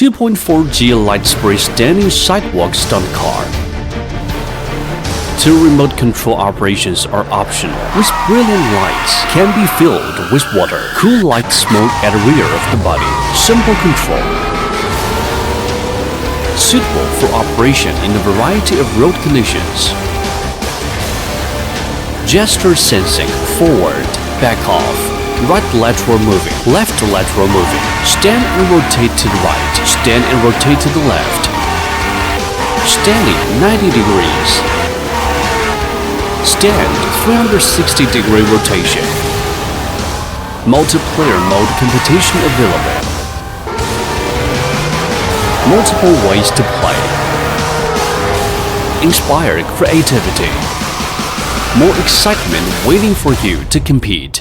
2.4G light spray standing sidewalk stunt car. 2 remote control operations are optional, with brilliant lights can be filled with water. Cool light smoke at the rear of the body. Simple control. Suitable for operation in a variety of road conditions. Gesture sensing, forward, back off, right lateral moving, left lateral moving, stand and rotate to the right, stand and rotate to the left, standing 90 degrees, stand 360-degree rotation, multiplayer mode competition available, multiple ways to play, inspire creativity, more excitement waiting for you to compete.